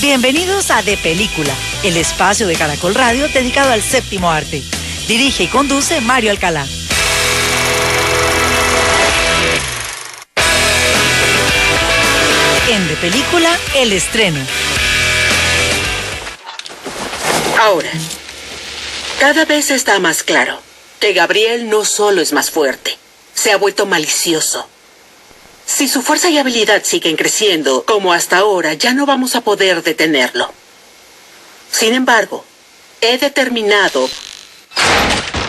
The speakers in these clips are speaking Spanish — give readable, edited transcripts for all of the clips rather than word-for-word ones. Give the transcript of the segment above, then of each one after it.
Bienvenidos a De Película, el espacio de Caracol Radio dedicado al séptimo arte. Dirige y conduce Mario Alcalá. En De Película, el estreno. Ahora, cada vez está más claro que Gabriel no solo es más fuerte, se ha vuelto malicioso. Si su fuerza y habilidad siguen creciendo como hasta ahora, ya no vamos a poder detenerlo. Sin embargo, he determinado...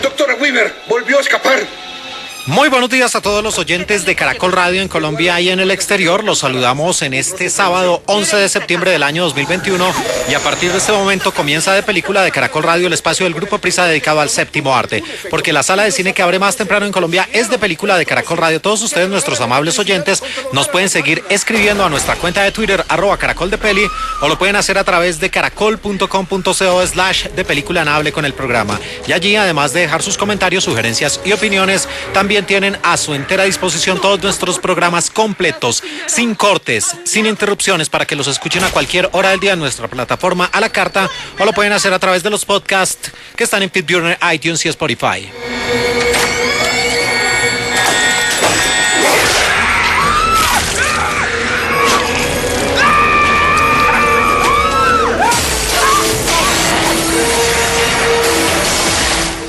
Doctora Weaver, volvió a escapar. Muy buenos días a todos los oyentes de Caracol Radio en Colombia y en el exterior. Los saludamos en este sábado 11 de septiembre del año 2021 y a partir de este momento comienza De Película de Caracol Radio, el espacio del Grupo Prisa dedicado al séptimo arte, porque la sala de cine que abre más temprano en Colombia es De Película de Caracol Radio. Todos ustedes, nuestros amables oyentes, nos pueden seguir escribiendo a nuestra cuenta de Twitter @caracoldepeli o lo pueden hacer a través de caracol.com.co/de película en hable con el programa. Y allí, además de dejar sus comentarios, sugerencias y opiniones, también tienen a su entera disposición todos nuestros programas completos, sin cortes, sin interrupciones, para que los escuchen a cualquier hora del día en nuestra plataforma a la carta, o lo pueden hacer a través de los podcasts que están en Feedburner, iTunes y Spotify.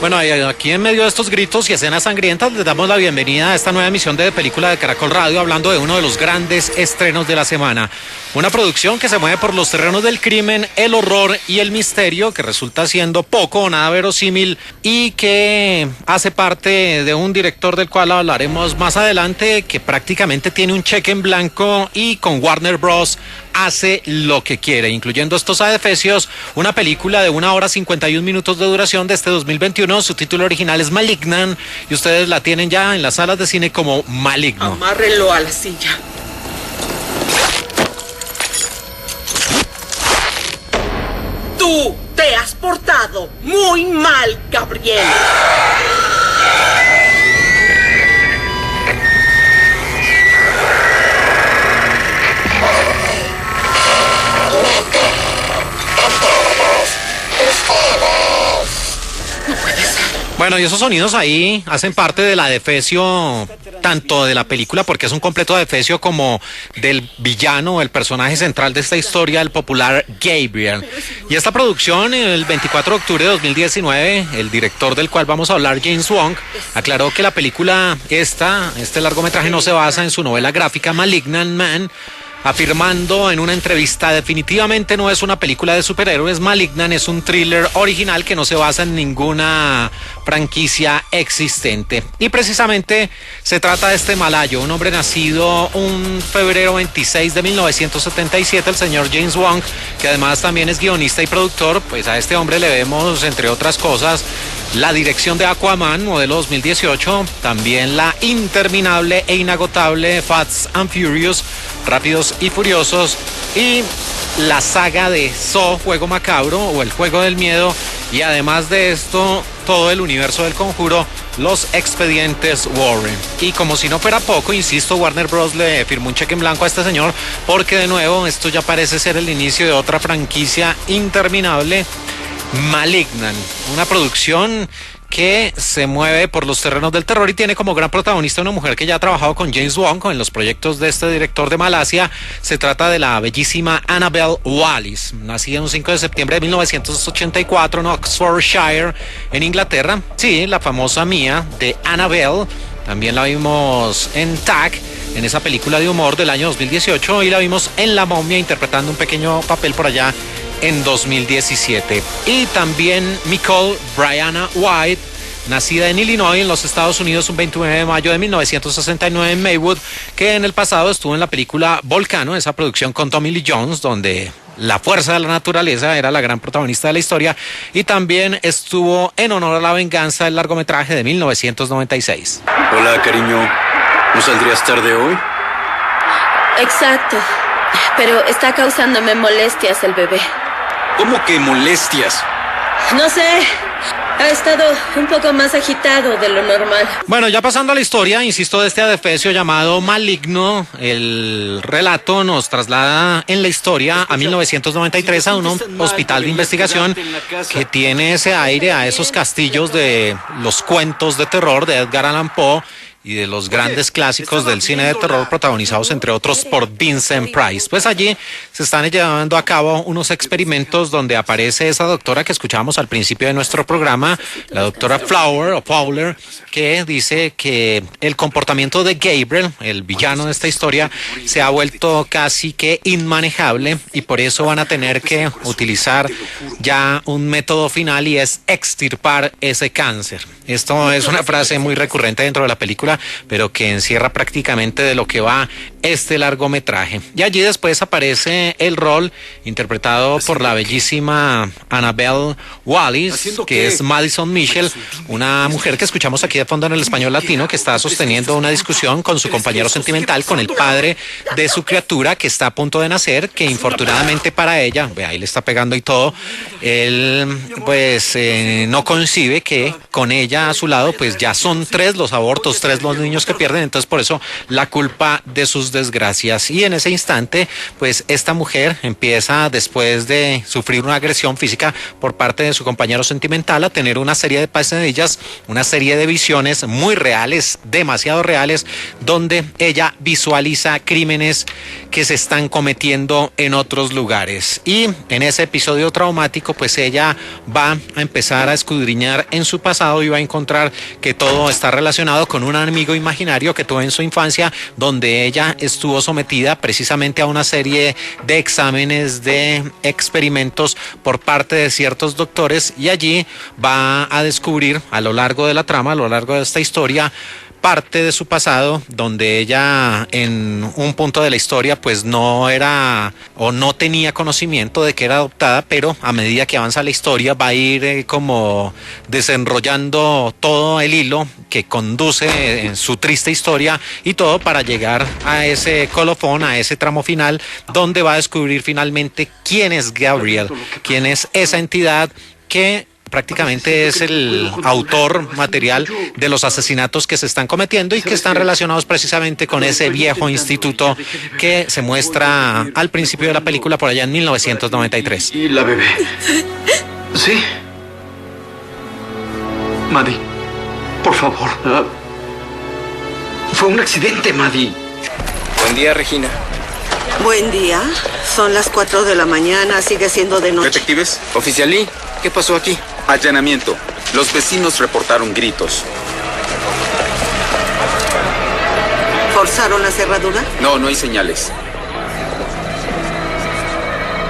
Bueno, aquí en medio de estos gritos y escenas sangrientas les damos la bienvenida a esta nueva emisión de Película de Caracol Radio, hablando de uno de los grandes estrenos de la semana. Una producción que se mueve por los terrenos del crimen, el horror y el misterio, que resulta siendo poco o nada verosímil y que hace parte de un director del cual hablaremos más adelante, que prácticamente tiene un cheque en blanco y con Warner Bros. Hace lo que quiere, incluyendo estos adefesios, una película de 1 hora 51 minutos de duración de este 2021. Su título original es Malignant y ustedes la tienen ya en las salas de cine como Maligno. Amárrenlo a la silla. Tú te has portado muy mal, Gabriel. Bueno, y esos sonidos ahí hacen parte del adefesio tanto de la película, porque es un completo adefesio, como del villano, el personaje central de esta historia, el popular Gabriel. Y esta producción, el 24 de octubre de 2019, el director del cual vamos a hablar, James Wong, aclaró que la película, este largometraje no se basa en su novela gráfica Malignant Man, afirmando en una entrevista: definitivamente no es una película de superhéroes. Malignant es un thriller original que no se basa en ninguna franquicia existente. Y precisamente se trata de este malayo, un hombre nacido un febrero 26 de 1977, el señor James Wong, que además también es guionista y productor. Pues a este hombre le vemos, entre otras cosas, la dirección de Aquaman, modelo 2018, también la interminable e inagotable Fast and Furious, Rápidos y Furiosos, y la saga de Saw, Juego Macabro o El Juego del Miedo, y además de esto, todo el universo del Conjuro, Los Expedientes Warren. Y como si no fuera poco, insisto, Warner Bros. Le firmó un cheque en blanco a este señor, porque de nuevo esto ya parece ser el inicio de otra franquicia interminable, Malignant, una producción que se mueve por los terrenos del terror y tiene como gran protagonista una mujer que ya ha trabajado con James Wong en los proyectos de este director de Malasia. Se trata de la bellísima Annabelle Wallis, nacida un 5 de septiembre de 1984 en Oxfordshire, en Inglaterra. Sí, la famosa Mia de Annabelle. También la vimos en Tag, en esa película de humor del año 2018, y la vimos en La Momia interpretando un pequeño papel por allá en 2017. Y también Nicole Brianna White, nacida en Illinois, en los Estados Unidos, un 29 de mayo de 1969 en Maywood, que en el pasado estuvo en la película Volcano, esa producción con Tommy Lee Jones, donde la fuerza de la naturaleza era la gran protagonista de la historia, y también estuvo en Honor a la Venganza, el largometraje de 1996. Hola, cariño. ¿No saldrías tarde hoy? Exacto, pero está causándome molestias el bebé. ¿Cómo que molestias? No sé, Ha estado un poco más agitado de lo normal. Bueno, ya pasando a la historia, insisto, de este adefesio llamado Maligno, el relato nos traslada en la historia a 1993 a un hospital de investigación que tiene ese aire a esos castillos de los cuentos de terror de Edgar Allan Poe y de los grandes clásicos del cine de terror protagonizados entre otros por Vincent Price. Pues allí se están llevando a cabo unos experimentos donde aparece esa doctora que escuchábamos al principio de nuestro programa, la doctora Fowler, que dice que el comportamiento de Gabriel, el villano de esta historia, se ha vuelto casi que inmanejable y por eso van a tener que utilizar ya un método final y es extirpar ese cáncer. Esto es una frase muy recurrente dentro de la película, pero que encierra prácticamente de lo que va este largometraje. Y allí después aparece el rol interpretado por la bellísima Annabelle Wallis, que es Madison Mitchell, una mujer que escuchamos aquí de fondo en el español latino, que está sosteniendo una discusión con su compañero sentimental, con el padre de su criatura que está a punto de nacer, que infortunadamente para ella, ve ahí le está pegando y todo, él pues no concibe que con ella a su lado pues ya son 3 los abortos, 3 los niños que pierden, entonces por eso la culpa de sus desgracias. Y en ese instante pues esta mujer empieza, después de sufrir una agresión física por parte de su compañero sentimental, a tener una serie de pesadillas, una serie de visiones muy reales, demasiado reales, donde ella visualiza crímenes que se están cometiendo en otros lugares. Y en ese episodio traumático pues ella va a empezar a escudriñar en su pasado y va a encontrar que todo está relacionado con un amigo imaginario que tuvo en su infancia, donde ella estuvo sometida precisamente a una serie de exámenes, de experimentos por parte de ciertos doctores, y allí va a descubrir a lo largo de la trama, a lo largo de esta historia, parte de su pasado, donde ella en un punto de la historia pues no era o no tenía conocimiento de que era adoptada, pero a medida que avanza la historia va a ir como desenrollando todo el hilo que conduce en su triste historia y todo para llegar a ese colofón, a ese tramo final, donde va a descubrir finalmente quién es Gabriel, quién es esa entidad que prácticamente es el autor material de los asesinatos que se están cometiendo y que están relacionados precisamente con ese viejo instituto que se muestra al principio de la película por allá en 1993. ¿Y la bebé? ¿Sí? Maddie, por favor. Fue un accidente, Maddie. Buen día, Regina. Buen día. Son las 4 de la mañana, sigue siendo de noche. ¿Detectives? Oficial Lee, ¿qué pasó aquí? Allanamiento. Los vecinos reportaron gritos. ¿Forzaron la cerradura? No, no hay señales.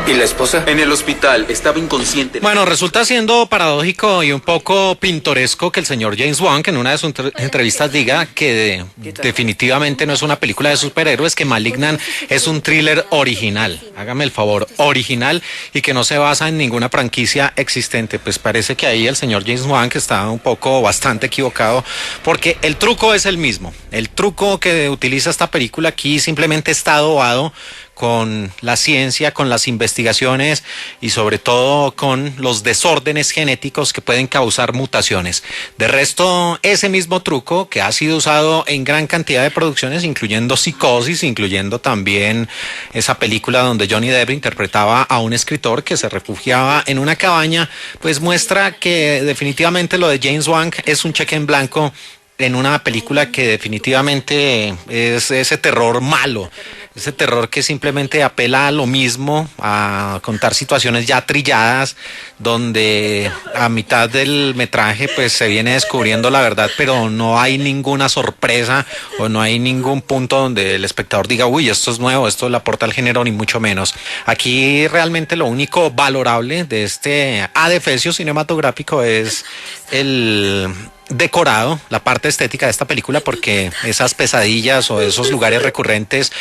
¿Y la esposa? En el hospital, estaba inconsciente. Bueno, resulta siendo paradójico y un poco pintoresco que el señor James Wan, en una de sus entrevistas, diga que definitivamente no es una película de superhéroes, que Malignant es un thriller original. Hágame el favor, original, y que no se basa en ninguna franquicia existente. Pues parece que ahí el señor James Wan está un poco, bastante equivocado, porque el truco es el mismo. El truco que utiliza esta película aquí simplemente está adobado con la ciencia, con las investigaciones y sobre todo con los desórdenes genéticos que pueden causar mutaciones. De resto, ese mismo truco que ha sido usado en gran cantidad de producciones, incluyendo Psicosis, incluyendo también esa película donde Johnny Depp interpretaba a un escritor que se refugiaba en una cabaña, pues muestra que definitivamente lo de James Wan es un cheque en blanco en una película que definitivamente es ese terror malo, ese terror que simplemente apela a lo mismo, a contar situaciones ya trilladas, donde a mitad del metraje pues se viene descubriendo la verdad, pero no hay ninguna sorpresa o no hay ningún punto donde el espectador diga, uy, esto es nuevo, esto le aporta al género, ni mucho menos. Aquí realmente lo único valorable de este adefesio cinematográfico es el decorado, la parte estética de esta película, porque esas pesadillas o esos lugares recurrentes,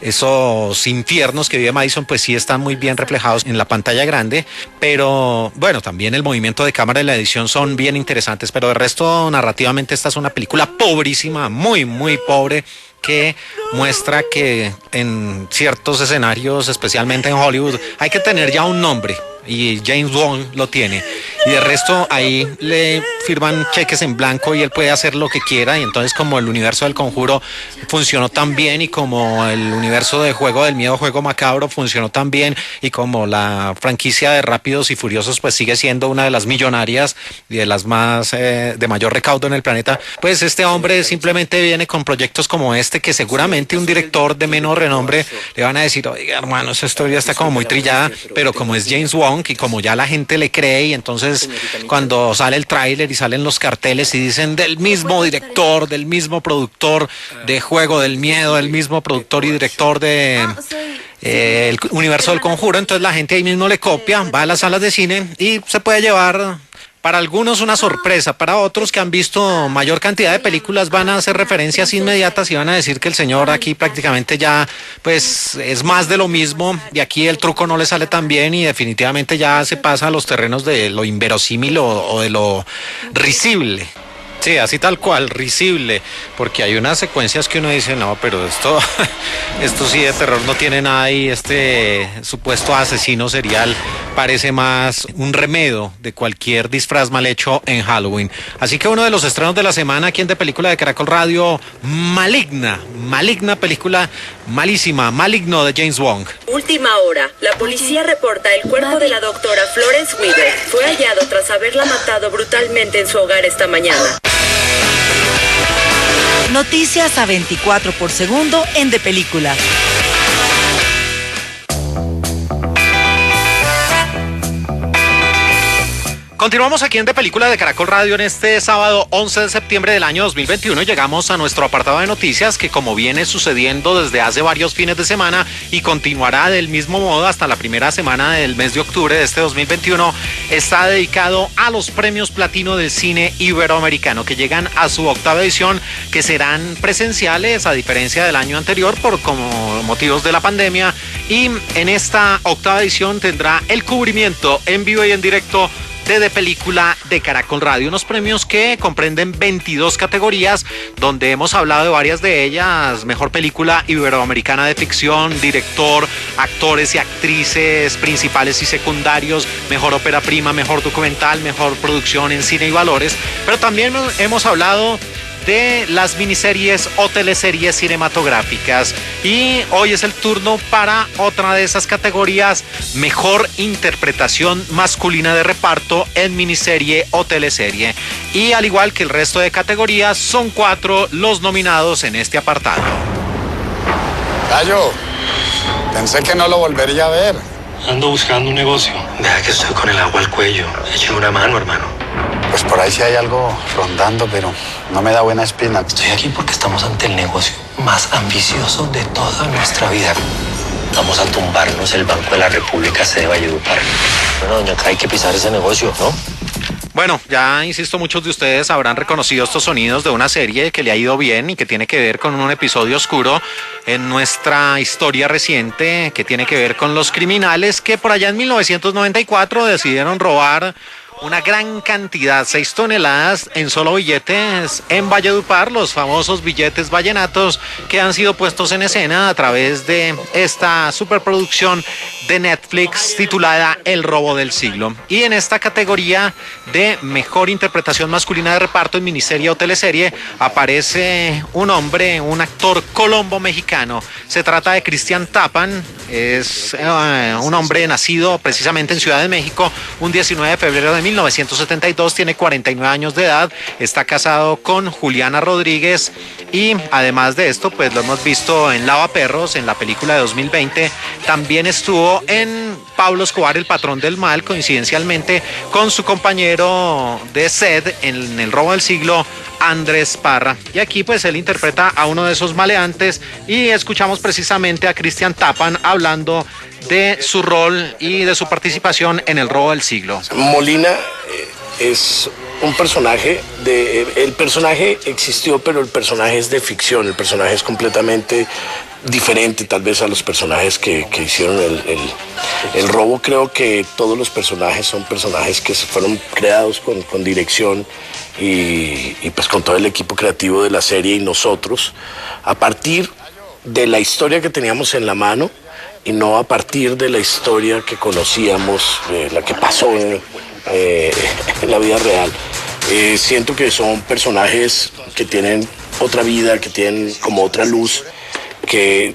esos infiernos que vive Madison, pues sí están muy bien reflejados en la pantalla grande, pero bueno, también el movimiento de cámara y la edición son bien interesantes, pero de resto narrativamente esta es una película pobrísima, muy muy pobre, que muestra que en ciertos escenarios, especialmente en Hollywood, hay que tener ya un nombre, y James Wan lo tiene, y de resto ahí le firman cheques en blanco y él puede hacer lo que quiera. Y entonces, como el universo del Conjuro funcionó tan bien, y como el universo de Juego del Miedo, Juego Macabro funcionó tan bien, y como la franquicia de Rápidos y Furiosos pues sigue siendo una de las millonarias y de las más de mayor recaudo en el planeta, pues este hombre simplemente viene con proyectos como este, que seguramente un director de menor renombre le van a decir: oiga, hermano, esa historia está como muy trillada, pero como es James Wong y como ya la gente le cree, y entonces cuando sale el tráiler y salen los carteles y dicen del mismo director, del mismo productor de Juego del Miedo, del mismo productor y director de el universo del Conjuro, entonces la gente ahí mismo le copia, va a las salas de cine y se puede llevar, para algunos, una sorpresa. Para otros que han visto mayor cantidad de películas van a hacer referencias inmediatas y van a decir que el señor aquí prácticamente ya pues es más de lo mismo, y aquí el truco no le sale tan bien y definitivamente ya se pasa a los terrenos de lo inverosímil o de lo risible. Sí, así tal cual, risible, porque hay unas secuencias que uno dice: no, pero esto sí de terror no tiene nada, y este supuesto asesino serial parece más un remedo de cualquier disfraz mal hecho en Halloween. Así que uno de los estrenos de la semana aquí en De Película de Caracol Radio, Maligna, película malísima, Maligno de James Wong. Última hora, la policía reporta el cuerpo de la doctora Florence Weaver. Fue hallado tras haberla matado brutalmente en su hogar esta mañana. Noticias a 24 por segundo en De Película. Continuamos aquí en De Película de Caracol Radio en este sábado 11 de septiembre del año 2021. Llegamos a nuestro apartado de noticias, que, como viene sucediendo desde hace varios fines de semana y continuará del mismo modo hasta la primera semana del mes de octubre de este 2021, está dedicado a los premios platino del cine iberoamericano, que llegan a su 8ª edición, que serán presenciales a diferencia del año anterior por como motivos de la pandemia, y en esta 8ª edición tendrá el cubrimiento en vivo y en directo de Película de Caracol Radio, unos premios que comprenden 22 categorías, donde hemos hablado de varias de ellas: mejor película iberoamericana de ficción, director, actores y actrices principales y secundarios, mejor ópera prima, mejor documental, mejor producción en cine y valores, pero también hemos hablado de las miniseries o teleseries cinematográficas, y hoy es el turno para otra de esas categorías: mejor interpretación masculina de reparto en miniserie o teleserie. Y al igual que el resto de categorías, son 4 los nominados en este apartado. Gallo, pensé que no lo volvería a ver. Ando buscando un negocio. Vea que estoy con el agua al cuello. Écheme una mano, hermano. Pues por ahí sí hay algo rondando, pero no me da buena espina. Estoy aquí porque estamos ante el negocio más ambicioso de toda nuestra vida. Vamos a tumbarnos el Banco de la República C de Valledupar. Bueno, doña, acá hay que pisar ese negocio, ¿no? Bueno, ya insisto, muchos de ustedes habrán reconocido estos sonidos de una serie que le ha ido bien y que tiene que ver con un episodio oscuro en nuestra historia reciente, que tiene que ver con los criminales que por allá en 1994 decidieron robar una gran cantidad, 6 toneladas en solo billetes en Valledupar, los famosos billetes vallenatos que han sido puestos en escena a través de esta superproducción de Netflix titulada El Robo del Siglo. Y en esta categoría de mejor interpretación masculina de reparto en miniserie o teleserie aparece un hombre, un actor colombo-mexicano. Se trata de Cristian Tapan. Es un hombre nacido precisamente en Ciudad de México un 19 de febrero de 1972, tiene 49 años de edad, está casado con Juliana Rodríguez, y además de esto pues lo hemos visto en Lavaperros, en la película de 2020, también estuvo en Pablo Escobar, el patrón del mal, coincidencialmente con su compañero de sed en El Robo del Siglo, Andrés Parra, y aquí pues él interpreta a uno de esos maleantes, y escuchamos precisamente a Cristian Tapan hablando de su rol y de su participación en El Robo del Siglo. Molina es un personaje, el personaje existió, pero el personaje es de ficción, el personaje es completamente diferente tal vez a los personajes que hicieron el robo. Creo que todos los personajes son personajes que se fueron creados con dirección y pues con todo el equipo creativo de la serie y nosotros, a partir de la historia que teníamos en la mano y no a partir de la historia que conocíamos, la que pasó en la vida real. Siento que son personajes que tienen otra vida, que tienen como otra luz, que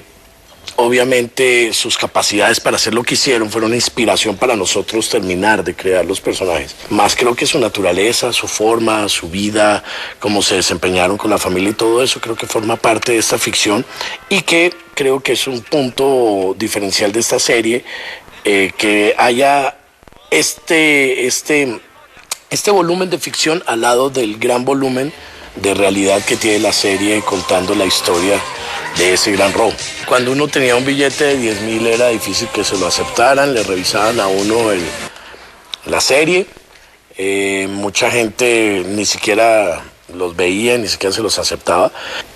obviamente sus capacidades para hacer lo que hicieron fueron inspiración para nosotros terminar de crear los personajes. Más creo que su naturaleza, su forma, su vida, cómo se desempeñaron con la familia y todo eso, creo que forma parte de esta ficción y que creo que es un punto diferencial de esta serie, que haya este volumen de ficción al lado del gran volumen de realidad que tiene la serie contando la historia de ese gran robo. Cuando uno tenía un billete de 10,000 era difícil que se lo aceptaran, le revisaban a uno la serie, mucha gente ni siquiera los veía, ni siquiera se los aceptaba,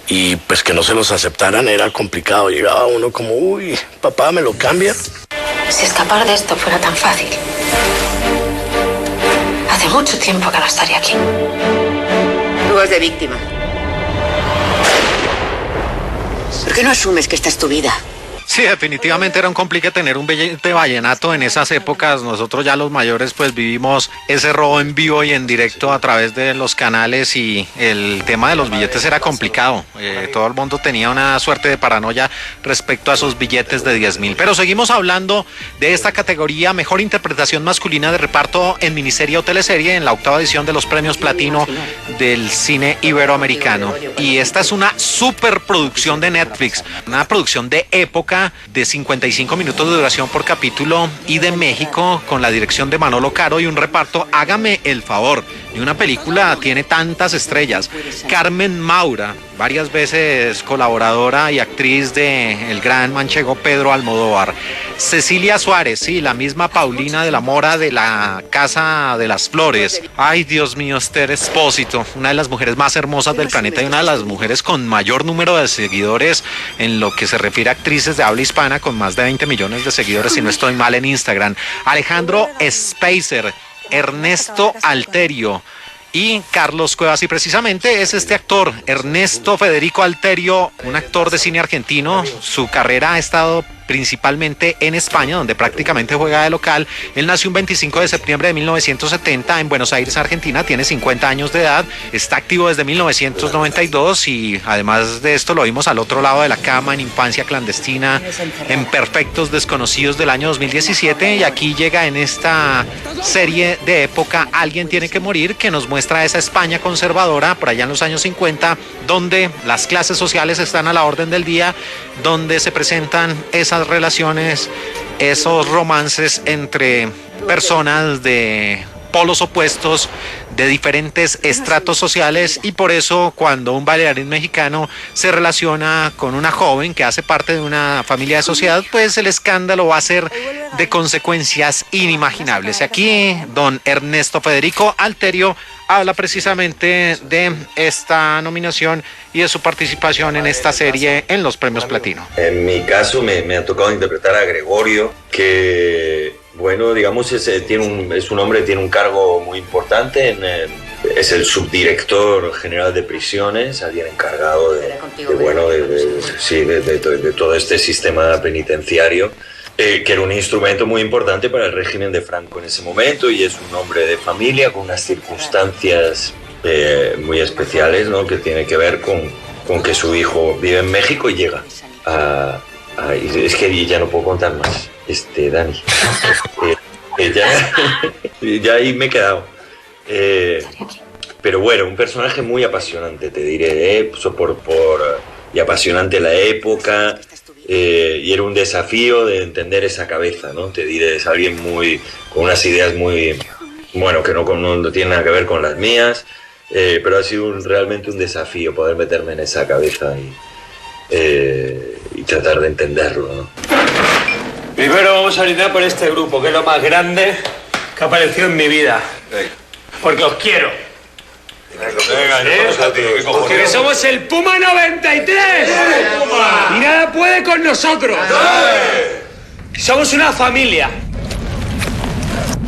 y pues que no se los aceptaran era complicado. Llegaba uno como, uy, papá, ¿me lo cambia? Si escapar de esto fuera tan fácil, hace mucho tiempo que no estaría aquí. Tú vas de víctima. ¿Por qué no asumes que esta es tu vida? Sí, definitivamente era un complique tener un billete vallenato en esas épocas. Nosotros ya los mayores pues vivimos ese robo en vivo y en directo a través de los canales, y el tema de los billetes era complicado. Todo el mundo tenía una suerte de paranoia respecto a esos billetes de 10,000. Pero seguimos hablando de esta categoría Mejor Interpretación Masculina de Reparto en Miniserie o Teleserie en la 8ª edición de los Premios Platino del Cine Iberoamericano. Y esta es una superproducción de Netflix, una producción de época de 55 minutos de duración por capítulo y de México, con la dirección de Manolo Caro y un reparto, hágame el favor, y una película tiene tantas estrellas. Carmen Maura, varias veces colaboradora y actriz de el gran manchego Pedro Almodóvar. Cecilia Suárez, sí, la misma Paulina de la Mora de la Casa de las Flores. Ay, Dios mío, Esther Espósito, una de las mujeres más hermosas del planeta y una de las mujeres con mayor número de seguidores en lo que se refiere a actrices de habla hispana, con más de 20 millones de seguidores, si no estoy mal, en Instagram. Alejandro Spacer, Ernesto Alterio y Carlos Cuevas, y precisamente es este actor, Ernesto Federico Alterio, un actor de cine argentino. Su carrera ha estado principalmente en España, donde prácticamente juega de local. Él nació un 25 de septiembre de 1970 en Buenos Aires, Argentina, tiene 50 años de edad, está activo desde 1992 y además de esto lo vimos al otro lado de la cama en Infancia Clandestina, en Perfectos Desconocidos del año 2017, y aquí llega en esta serie de época Alguien tiene que morir, que nos muestra esa España conservadora por allá en los años 50, donde las clases sociales están a la orden del día, donde se presentan esas relaciones, esos romances entre personas de polos opuestos, de diferentes estratos sociales, y por eso cuando un bailarín mexicano se relaciona con una joven que hace parte de una familia de sociedad, pues el escándalo va a ser de consecuencias inimaginables. Aquí don Ernesto Federico Alterio habla precisamente de esta nominación y de su participación en esta serie en los Premios Platino. En mi caso me ha tocado interpretar a Gregorio, que bueno, digamos es un hombre que tiene un cargo muy importante, es el subdirector general de prisiones, alguien encargado de todo este sistema penitenciario, que era un instrumento muy importante para el régimen de Franco en ese momento, y es un hombre de familia con unas circunstancias muy especiales, ¿no? Que tiene que ver con que su hijo vive en México y llega es que ya no puedo contar más, Dani. Ya ahí me he quedado. Pero bueno, un personaje muy apasionante, te diré, y apasionante la época. Y era un desafío de entender esa cabeza, ¿no? Te diré, es alguien con unas ideas muy, bueno, que no tienen nada que ver con las mías, pero ha sido realmente un desafío poder meterme en esa cabeza y tratar de entenderlo, ¿no? Primero vamos a brindar por este grupo, que es lo más grande que ha aparecido en mi vida. Porque os quiero. Porque somos el Puma 93 y nada puede con nosotros. Somos una familia.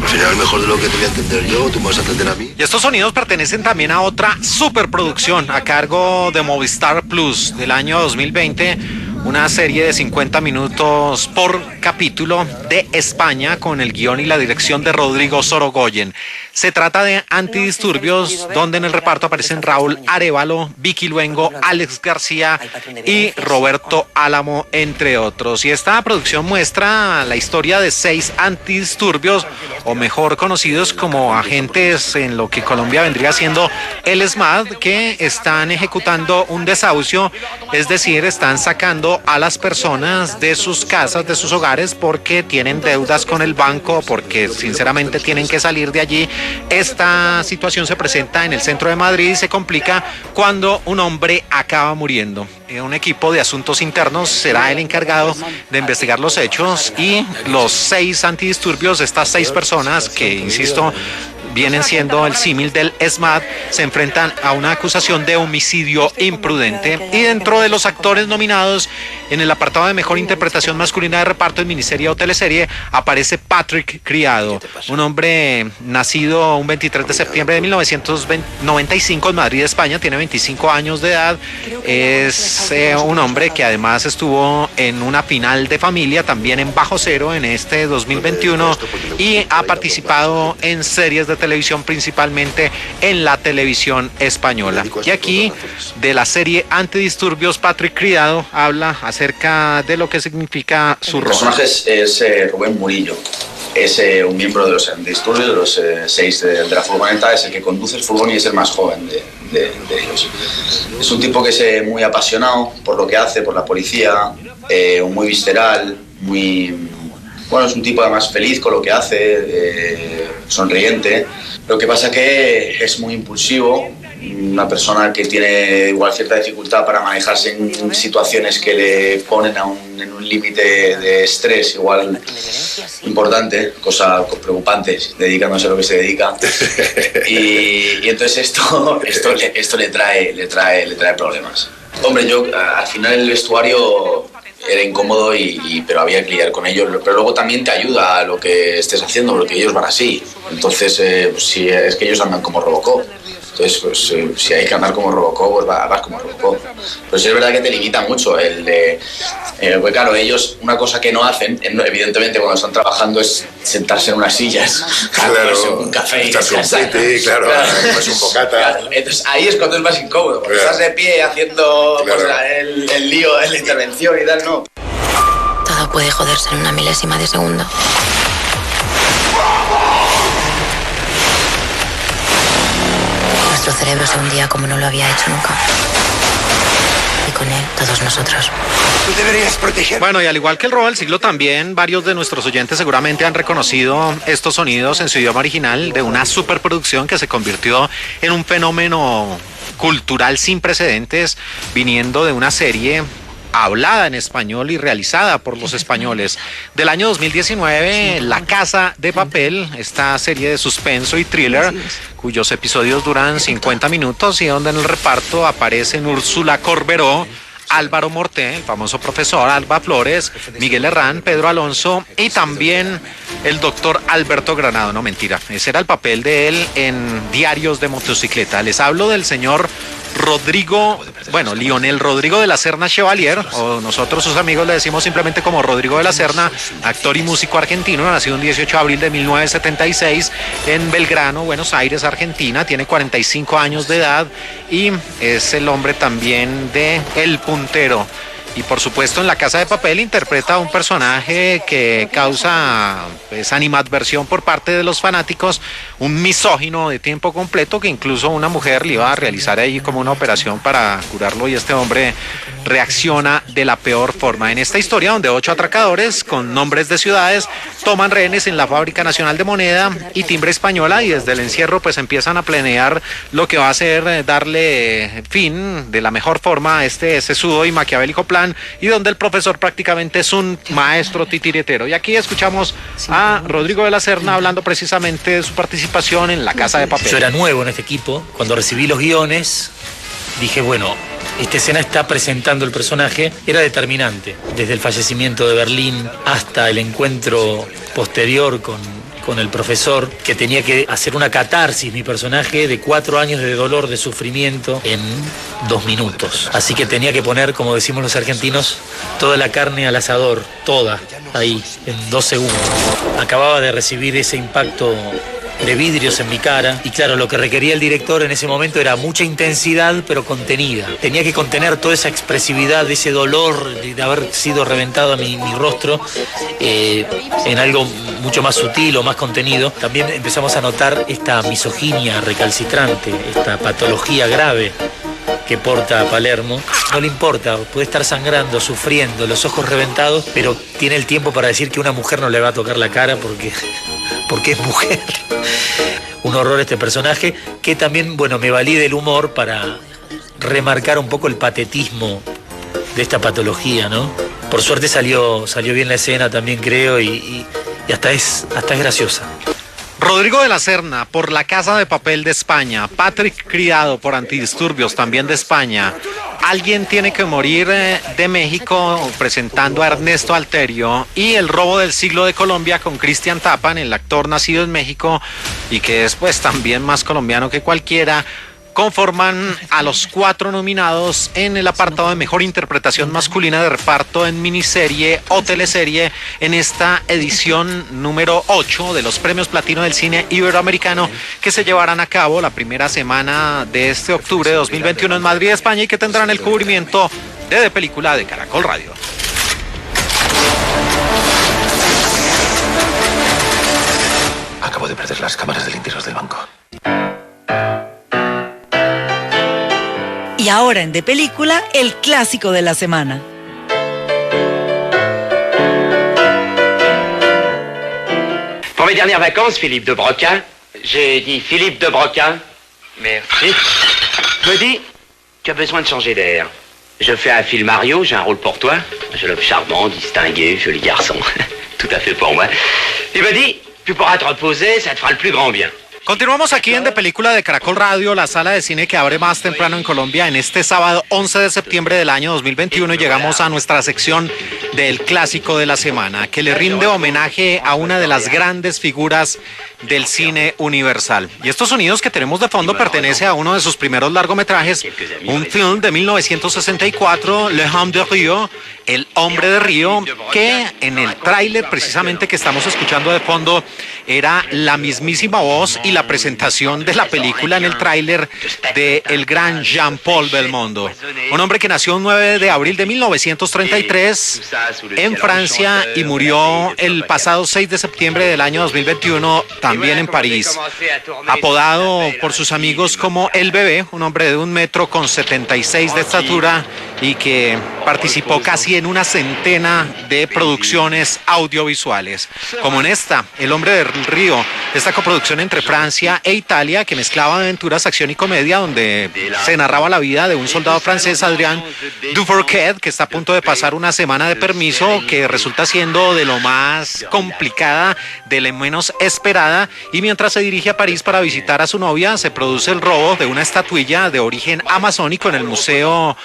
Al final, mejor de lo que te voy a entender yo, tú me vas a entender a mí. Y estos sonidos pertenecen también a otra superproducción a cargo de Movistar Plus del año 2020, una serie de 50 minutos por capítulo de España con el guión y la dirección de Rodrigo Sorogoyen. Se trata de Antidisturbios, donde en el reparto aparecen Raúl Arévalo, Vicky Luengo, Alex García y Roberto Álamo, entre otros. Y esta producción muestra la historia de 6 antidisturbios, o mejor conocidos como agentes en lo que Colombia vendría siendo el SMAD, que están ejecutando un desahucio, es decir, están sacando a las personas de sus casas, de sus hogares, porque tienen deudas con el banco, porque sinceramente tienen que salir de allí. Esta situación se presenta en el centro de Madrid y se complica cuando un hombre acaba muriendo. Un equipo de asuntos internos será el encargado de investigar los hechos y los 6 antidisturbios, estas 6 personas que, insisto, vienen siendo el símil del SMAD, se enfrentan a una acusación de homicidio imprudente. Y dentro de los actores nominados en el apartado de mejor interpretación masculina de reparto en miniserie o teleserie aparece Patrick Criado, un hombre nacido un 23 de septiembre de 1995 en Madrid, España, tiene 25 años de edad, es un hombre que además estuvo en una final de familia, también en Bajo Cero en este 2021, y ha participado en series de televisión, principalmente en la televisión española. Y aquí, de la serie Antidisturbios, Patrick Criado habla acerca de lo que significa su rol. El personaje es Rubén Murillo. Es un miembro de los antidisturbios, de los 6 de la furgoneta, es el que conduce el furgón y es el más joven de ellos. Es un tipo que es muy apasionado por lo que hace, por la policía, muy visceral, bueno, es un tipo además feliz con lo que hace, sonriente. Lo que pasa que es muy impulsivo, una persona que tiene igual cierta dificultad para manejarse en situaciones que le ponen en un límite de estrés igual importante, cosa preocupante, dedicándose a lo que se dedica. Y entonces esto le trae problemas. Hombre, yo al final el vestuario era incómodo, pero había que lidiar con ellos, pero luego también te ayuda a lo que estés haciendo, porque ellos van así. Entonces, si es que ellos andan como Robocop. Entonces, pues, si hay que andar como Robocop, pues vas como Robocop. Pero sí es verdad que te limita mucho pues claro, ellos, una cosa que no hacen, evidentemente cuando están trabajando, es sentarse en unas sillas, claro, un café y descansar, claro, pues un bocata. Claro, entonces ahí es cuando es más incómodo, porque estás de pie haciendo pues, el lío, la intervención y tal, ¿no? Todo puede joderse en una milésima de segundo. Nuestro cerebro se hundía como no lo había hecho nunca. Y con él, todos nosotros. Tú deberías proteger. Bueno, y al igual que el robo del siglo, también varios de nuestros oyentes seguramente han reconocido estos sonidos en su idioma original de una superproducción que se convirtió en un fenómeno cultural sin precedentes, viniendo de una serie hablada en español y realizada por los españoles. Del año 2019, La Casa de Papel, esta serie de suspenso y thriller, cuyos episodios duran 50 minutos y donde en el reparto aparecen Úrsula Corberó, Álvaro Morté, el famoso profesor Alba Flores, Miguel Herrán, Pedro Alonso y también el doctor Alberto Granado. No, mentira, ese era el papel de él en Diarios de Motocicleta. Les hablo del señor Lionel Rodrigo de la Serna Chevalier, o nosotros sus amigos le decimos simplemente como Rodrigo de la Serna, actor y músico argentino, nacido el 18 de abril de 1976 en Belgrano, Buenos Aires, Argentina, tiene 45 años de edad y es el hombre también de El Puntero. Y por supuesto en La Casa de Papel interpreta a un personaje que causa animadversión por parte de los fanáticos, un misógino de tiempo completo que incluso una mujer le iba a realizar ahí como una operación para curarlo y este hombre reacciona de la peor forma. En esta historia donde 8 atracadores con nombres de ciudades toman rehenes en la Fábrica Nacional de Moneda y Timbre Española y desde el encierro pues empiezan a planear lo que va a ser darle fin de la mejor forma a este sesudo y maquiavélico plan, y donde el profesor prácticamente es un maestro titiritero. Y aquí escuchamos a Rodrigo de la Serna hablando precisamente de su participación en La Casa de Papel. Yo era nuevo en este equipo. Cuando recibí los guiones, dije, bueno, esta escena está presentando el personaje. Era determinante. Desde el fallecimiento de Berlín hasta el encuentro posterior con con el profesor, que tenía que hacer una catarsis, mi personaje, de 4 años de dolor, de sufrimiento, en 2 minutos. Así que tenía que poner, como decimos los argentinos, toda la carne al asador, toda, ahí, en 2 segundos. Acababa de recibir ese impacto de vidrios en mi cara, y claro, lo que requería el director en ese momento era mucha intensidad pero contenida. Tenía que contener toda esa expresividad, ese dolor de haber sido reventado mi rostro en algo mucho más sutil o más contenido. También empezamos a notar esta misoginia recalcitrante, esta patología grave que porta a Palermo. No le importa, puede estar sangrando, sufriendo, los ojos reventados, pero tiene el tiempo para decir que una mujer no le va a tocar la cara porque es mujer. Un horror este personaje, que también, bueno, me valí del humor para remarcar un poco el patetismo de esta patología, ¿no? Por suerte salió bien la escena también, creo, y hasta es graciosa. Rodrigo de la Serna, por La Casa de Papel de España. Patrick Criado, por Antidisturbios, también de España. Alguien tiene que morir, de México, presentando a Ernesto Alterio. Y El robo del siglo de Colombia, con Cristian Tapan, el actor nacido en México y que es pues también más colombiano que cualquiera. Conforman a los 4 nominados en el apartado de Mejor Interpretación Masculina de Reparto en Miniserie o Teleserie en esta edición número 8 de los Premios Platino del Cine Iberoamericano, que se llevarán a cabo la primera semana de este octubre de 2021 en Madrid, España, y que tendrán el cubrimiento de Película de Caracol Radio. Acabo de perder las cámaras delincuentes del banco. Y ahora en De Película, el clásico de la semana. Pour mes dernières vacances, Philippe de Broca, j'ai dit Philippe de Broca. Merci. Me dis, tu as besoin de changer d'air. Je fais un film Mario, j'ai un rôle pour toi. Un jeune homme charmant, distingué, joli garçon. Tout à fait pour moi. Il me dit, tu pourras te reposer, ça te fera le plus grand bien. Continuamos aquí en De Película de Caracol Radio, la sala de cine que abre más temprano en Colombia. En este sábado 11 de septiembre del año 2021 llegamos a nuestra sección del clásico de la semana, que le rinde homenaje a una de las grandes figuras del cine universal. Y estos sonidos que tenemos de fondo pertenece a uno de sus primeros largometrajes, un film de 1964, Le Homme de Rio, El Hombre de Río, que en el tráiler precisamente que estamos escuchando de fondo era la mismísima voz y la presentación de la película en el tráiler de el gran Jean-Paul Belmondo, un hombre que nació el 9 de abril de 1933 en Francia y murió el pasado 6 de septiembre del año 2021 también en París. Apodado por sus amigos como El Bebé, un hombre de 1,76 m de estatura y que participó casi en una centena de producciones audiovisuales, como en esta, El Hombre del Río, esta coproducción entre Francia e Italia que mezclaba aventuras, acción y comedia, donde se narraba la vida de un soldado francés, Adrien Dufourquet, que está a punto de pasar una semana de permiso que resulta siendo de lo más complicada, de lo menos esperada, y mientras se dirige a París para visitar a su novia, se produce el robo de una estatuilla de origen amazónico en el museo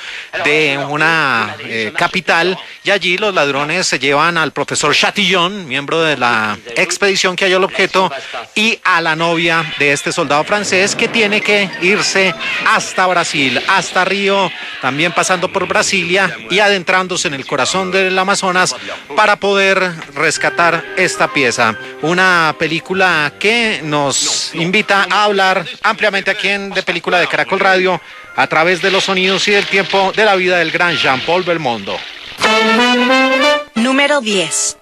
de una capital, y allí los ladrones se llevan al profesor Chatillon, miembro de la expedición que halló el objeto, y a la novia de este soldado francés, que tiene que irse hasta Brasil, hasta Río, también pasando por Brasilia y adentrándose en el corazón del Amazonas para poder rescatar esta pieza. Una película que nos invita a hablar ampliamente aquí en De Película de Caracol Radio a través de los sonidos y del tiempo de la vida del gran Jean-Paul Belmondo. Número 10.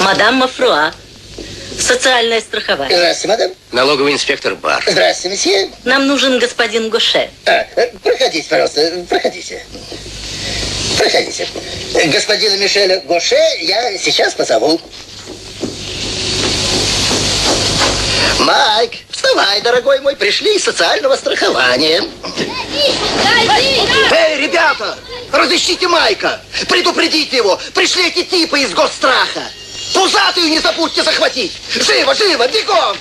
Мадам Мафруа, социальное страхование. Здравствуйте, мадам. Налоговый инспектор Бар. Здравствуйте, месье. Нам нужен господин Гоше. Проходите, пожалуйста, проходите. Проходите. Господина Мишеля Гоше я сейчас позову. Майк, вставай, дорогой мой, пришли из социального страхования. Эй, ребята, разыщите Майка, предупредите его, пришли эти типы из госстраха. Пузатую не забудьте захватить. Живо, живо, бегом!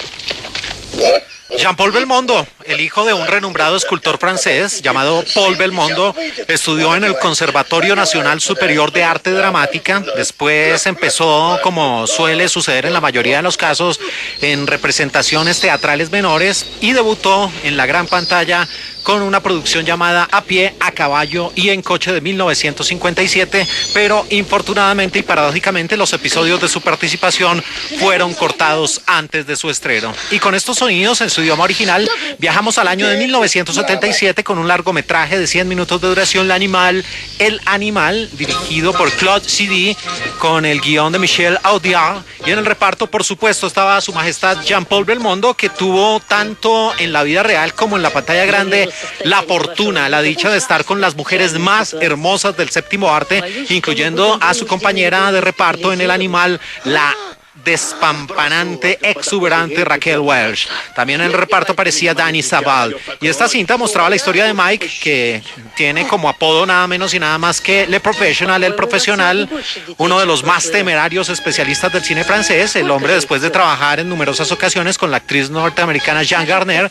Jean-Paul Belmondo, el hijo de un renombrado escultor francés llamado Paul Belmondo, estudió en el Conservatorio Nacional Superior de Arte Dramática. Después empezó, como suele suceder en la mayoría de los casos, en representaciones teatrales menores y debutó en la gran pantalla con una producción llamada A pie, a caballo y en coche de 1957, pero infortunadamente y paradójicamente los episodios de su participación fueron cortados antes de su estreno. Y con estos sonidos en su idioma original viajamos al año de 1977 con un largometraje de 100 minutos de duración, El Animal, dirigido por Claude Zidi, con el guión de Michel Audiard, y en el reparto, por supuesto, estaba Su Majestad Jean-Paul Belmondo, que tuvo tanto en la vida real como en la pantalla grande la fortuna, la dicha de estar con las mujeres más hermosas del séptimo arte, incluyendo a su compañera de reparto en El Animal, la despampanante, exuberante Raquel Welch. También en el reparto aparecía Danny Sabal. Y esta cinta mostraba la historia de Mike, que tiene como apodo nada menos y nada más que Le Professional, el profesional, uno de los más temerarios especialistas del cine francés. El hombre, después de trabajar en numerosas ocasiones con la actriz norteamericana Jean Garner,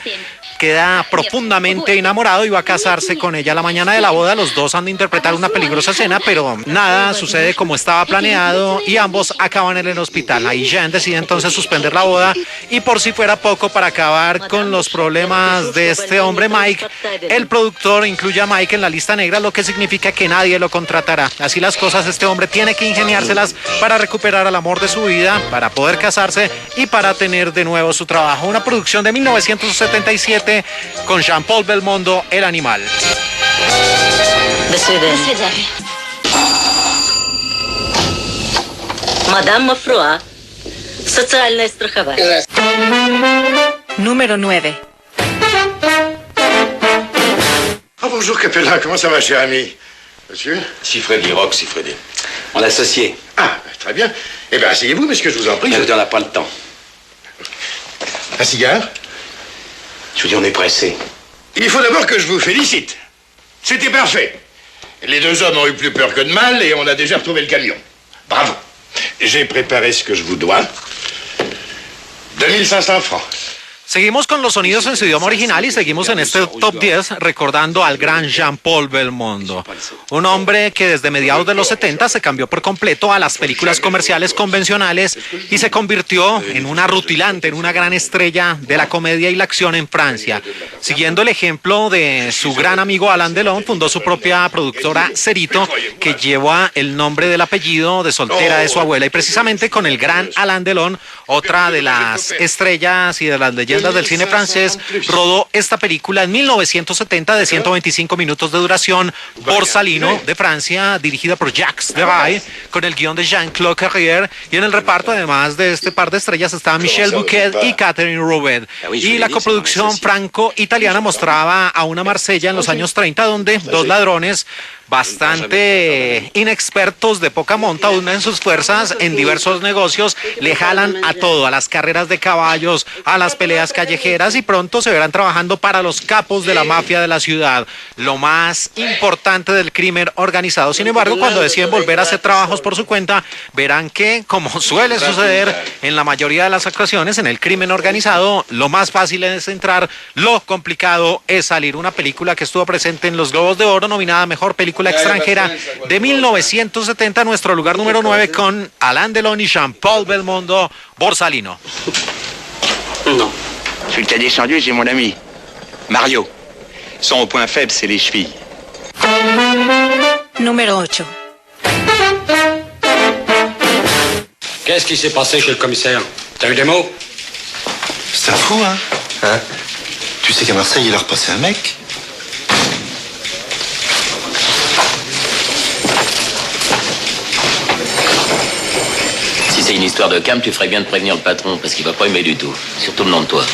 queda profundamente enamorado y va a casarse con ella la mañana de la boda. Los dos han de interpretar una peligrosa escena, pero nada sucede como estaba planeado y ambos acaban en el hospital. Ahí Jean decide entonces suspender la boda y, por si fuera poco, para acabar con los problemas de este hombre Mike, el productor incluye a Mike en la lista negra, lo que significa que nadie lo contratará. Así las cosas, este hombre tiene que ingeniárselas para recuperar al amor de su vida, para poder casarse y para tener de nuevo su trabajo. Una producción de 1977 con Jean-Paul Belmondo, El Animal. Madame Offroy, социальное страхование. Número 9. Ah, bonjour, Capella. Comment ça va, cher ami? Monsieur? Siffredi, Rock, Siffredi. Mon associé. Ah, très bien. Eh bien, asseyez-vous, monsieur, je vous en prie. On n'a pas le temps. Un cigare? Je vous dis, on est pressé. Il faut d'abord que je vous félicite. C'était parfait. Les deux hommes ont eu plus peur que de mal et on a déjà retrouvé le camion. Bravo. J'ai préparé ce que je vous dois. 2500 francs. Seguimos con los sonidos en su idioma original y seguimos en este top 10 recordando al gran Jean-Paul Belmondo, un hombre que desde mediados de los 70 se cambió por completo a las películas comerciales convencionales y se convirtió en una rutilante, en una gran estrella de la comedia y la acción en Francia. Siguiendo el ejemplo de su gran amigo Alain Delon, fundó su propia productora Cerito, que lleva el nombre del apellido de soltera de su abuela, y precisamente con el gran Alain Delon, otra de las estrellas y de las leyendas del cine francés, rodó esta película en 1970 de 125 minutos de duración, Borsalino, de Francia, dirigida por Jacques Deray, con el guión de Jean-Claude Carrière, y en el reparto, además de este par de estrellas, estaban Michel Bouquet y Catherine Robet. Y la coproducción franco-italiana mostraba a una Marsella en los años 30, donde dos ladrones bastante inexpertos, de poca monta, unen sus fuerzas en diversos negocios, le jalan a todo, a las carreras de caballos, a las peleas callejeras, y pronto se verán trabajando para los capos de la mafia de la ciudad, lo más importante del crimen organizado. Sin embargo, cuando deciden volver a hacer trabajos por su cuenta, verán que, como suele suceder en la mayoría de las ocasiones en el crimen organizado, lo más fácil es entrar, lo complicado es salir. Una película que estuvo presente en los Globos de Oro, nominada a Mejor Película Extranjera de 1970, nuestro lugar número 9 con Alain Delon y Jean-Paul Belmondo, Borsalino. Non. Celui qui a descendu, c'est mon ami, Mario. Son point faible, c'est les chevilles. Número 8. Qu'est-ce qui s'est passé chez le commissaire? T'as eu des mots? C'est un fou, hein? Hein? Tu sais qu'à Marseille, il a repassé un mec? Si c'est une histoire de cam, tu ferais bien de prévenir le patron, parce qu'il va pas aimer du tout. Surtout le nom de toi.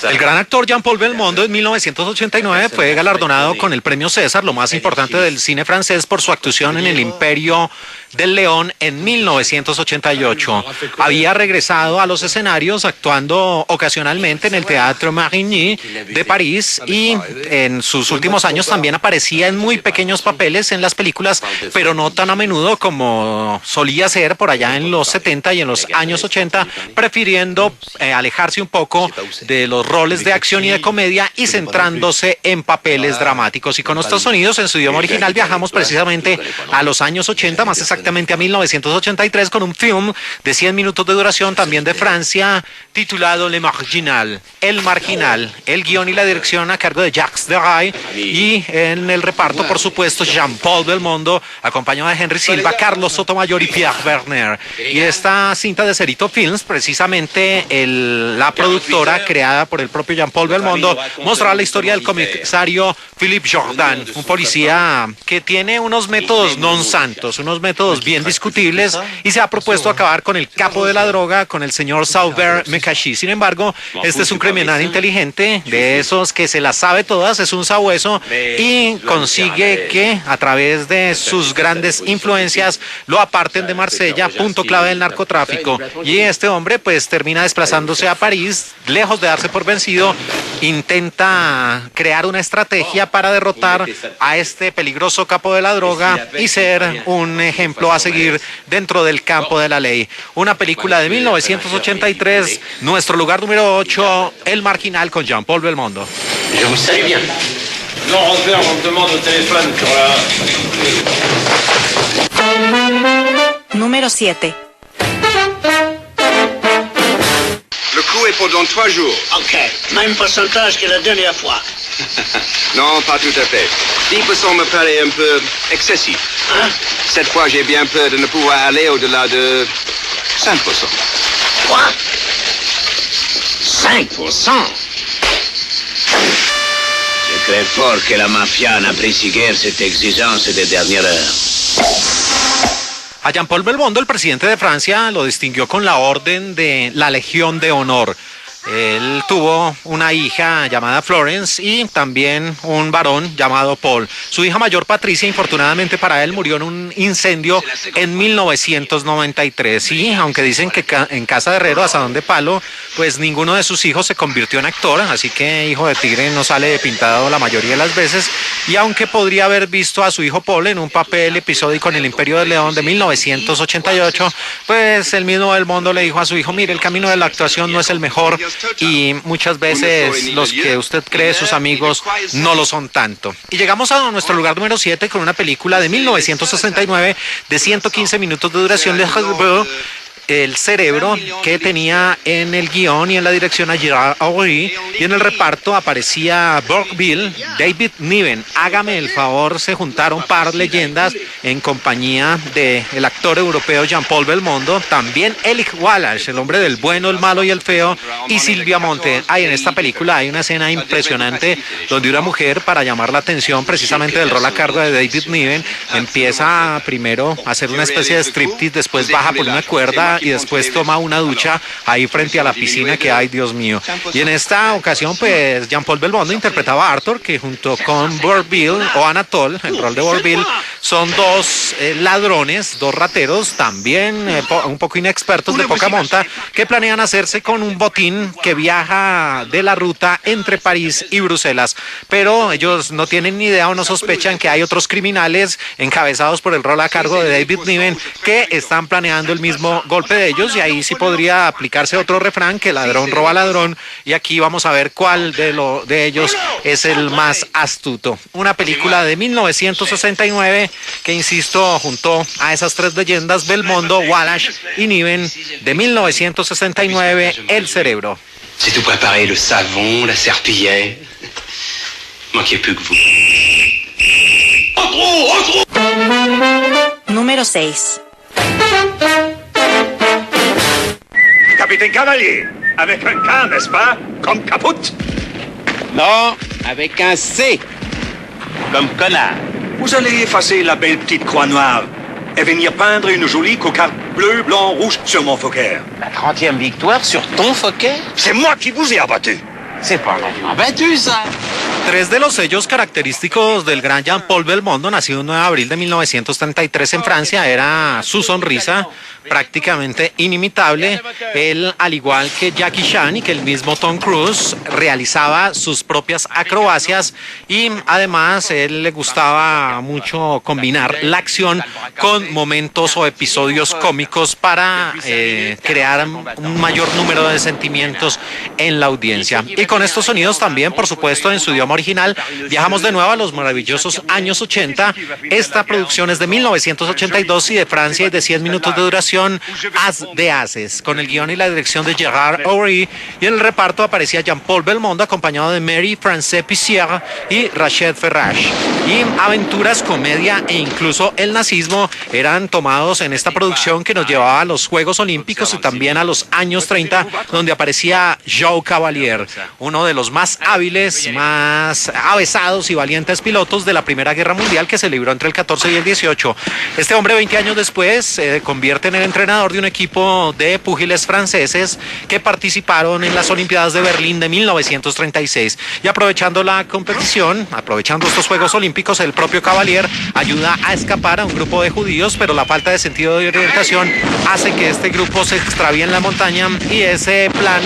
El gran actor Jean-Paul Belmondo en 1989 fue galardonado con el premio César, lo más importante del cine francés, por su actuación en El Imperio del León en 1988. Había regresado a los escenarios actuando ocasionalmente en el Teatro Marigny de París, y en sus últimos años también aparecía en muy pequeños papeles en las películas, pero no tan a menudo como solía ser por allá en los 70 y en los años 80, prefiriendo alejarse un poco de los roles de acción y de comedia y centrándose en papeles dramáticos. Y con nuestros sonidos en su idioma original viajamos precisamente a los años 80, más exactamente a 1983, con un film de 100 minutos de duración, también de Francia, titulado Le Marginal, El Marginal. El guión y la dirección a cargo de Jacques Deray, y en el reparto, por supuesto, Jean-Paul Belmondo, acompañado de Henry Silva, Carlos Sotomayor y Pierre Werner. Y esta cinta de Cerito Films, precisamente la productora creada por el propio Jean-Paul Belmondo, mostrará la historia del comisario Philippe Jourdan, un policía que tiene unos métodos non santos, unos métodos bien discutibles, y se ha propuesto acabar con el capo de la droga, con el señor Sauveur Mekashi. Sin embargo, este es un criminal inteligente, de esos que se las sabe todas, es un sabueso, y consigue que a través de sus grandes influencias lo aparten de Marsella, punto clave del narcotráfico. Y este hombre pues termina desplazándose a París, lejos de darse por vencido, intenta crear una estrategia para derrotar a este peligroso capo de la droga y ser un ejemplo a seguir dentro del campo de la ley. Una película de 1983, nuestro lugar número 8, El Marginal, con Jean-Paul Belmondo. Je vous salue bien. Non, Robert, on me demande au téléphone. Número 7. Le coup est pour dans 3 jours. Ok, même pourcentage que la dernière fois. Non, pas tout à fait. 10% me paraît un peu excessif. Cette fois, j'ai bien peur de ne pouvoir aller au-delà de 5%. Quoi? 5%? Je crains fort que la mafia n'apprécie guère cette exigence de dernière heure. A Jean-Paul Belmondo, el presidente de Francia, lo distinguió con la Orden de la Legión de Honor. Él tuvo una hija llamada Florence y también un varón llamado Paul. Su hija mayor, Patricia, infortunadamente para él, murió en un incendio en 1993. Y aunque dicen que en casa de herrero, asadón de palo, pues ninguno de sus hijos se convirtió en actor, así que Hijo de Tigre no sale pintado la mayoría de las veces. Y aunque podría haber visto a su hijo Paul en un papel episódico en El Imperio del León de 1988, pues el mismo Belmondo le dijo a su hijo: mire, el camino de la actuación no es el mejor, y muchas veces los que usted cree sus amigos no lo son tanto. Y llegamos a nuestro lugar número 7 con una película de 1969 de 115 minutos de duración de El Cerebro, que tenía en el guión y en la dirección a Gerard Henry, y en el reparto aparecía Burke Bill, David Niven. Hágame el favor, se juntaron par leyendas en compañía del actor europeo Jean-Paul Belmondo, también Eli Wallach, el hombre del bueno, el malo y el feo, y Silvia Monte. En esta película hay una escena impresionante donde una mujer, para llamar la atención precisamente del rol a cargo de David Niven, empieza primero a hacer una especie de striptease, después baja por una cuerda y después toma una ducha ahí frente a la piscina que hay, Dios mío. Y en esta ocasión, pues, Jean-Paul Belmondo interpretaba a Arthur, que junto con Burke Bill o Anatole, el rol de Burke Bill, son dos ladrones, dos rateros, también un poco inexpertos, de poca monta, que planean hacerse con un botín que viaja de la ruta entre París y Bruselas. Pero ellos no tienen ni idea o no sospechan que hay otros criminales encabezados por el rol a cargo de David Niven que están planeando el mismo golpe de ellos, y ahí sí podría aplicarse otro refrán, que ladrón roba ladrón, y aquí vamos a ver cuál de ellos es el más astuto. Una película de 1969 que, insisto, juntó a esas tres leyendas, Belmondo, Wallach y Niven, de 1969, El Cerebro. C'est tout préparé, le savon, la serpillière. Manquez plus que vous. Número 6. Capitaine Cavalier, avec un K, n'est-ce pas? Comme Caput? Non, avec un C. Comme connard. Vous allez effacer la belle petite croix noire et venir peindre une jolie cocarde bleu, blanc, rouge sur mon Fokker. La 30e victoire sur ton Fokker? C'est moi qui vous ai abattu. C'est pas vraiment abattu, ça. Tres de los sellos característicos del gran Jean-Paul Belmondo, nacido el 9 de abril de 1933 en Francia, era su sonrisa, prácticamente inimitable. Él, al igual que Jackie Chan y que el mismo Tom Cruise, realizaba sus propias acrobacias y además él le gustaba mucho combinar la acción con momentos o episodios cómicos para crear un mayor número de sentimientos en la audiencia. Y con estos sonidos también, por supuesto, en su idioma original, viajamos de nuevo a los maravillosos años 80. Esta producción es de 1982 y de Francia y de 100 minutos de duración, As de Haces, con el guión y la dirección de Gérard Horry, y en el reparto aparecía Jean-Paul Belmondo acompañado de Marie-France Pissière y Rachel Ferrage. Y aventuras, comedia e incluso el nazismo eran tomados en esta producción que nos llevaba a los Juegos Olímpicos y también a los años 30, donde aparecía Joe Cavalier, uno de los más hábiles, más avesados y valientes pilotos de la Primera Guerra Mundial, que se libró entre el 14 y el 18. Este hombre, 20 años después, se convierte en el entrenador de un equipo de púgiles franceses que participaron en las Olimpiadas de Berlín de 1936. Y aprovechando la competición, aprovechando estos Juegos Olímpicos, el propio Cavalier ayuda a escapar a un grupo de judíos, pero la falta de sentido de orientación hace que este grupo se extravíe en la montaña y ese plan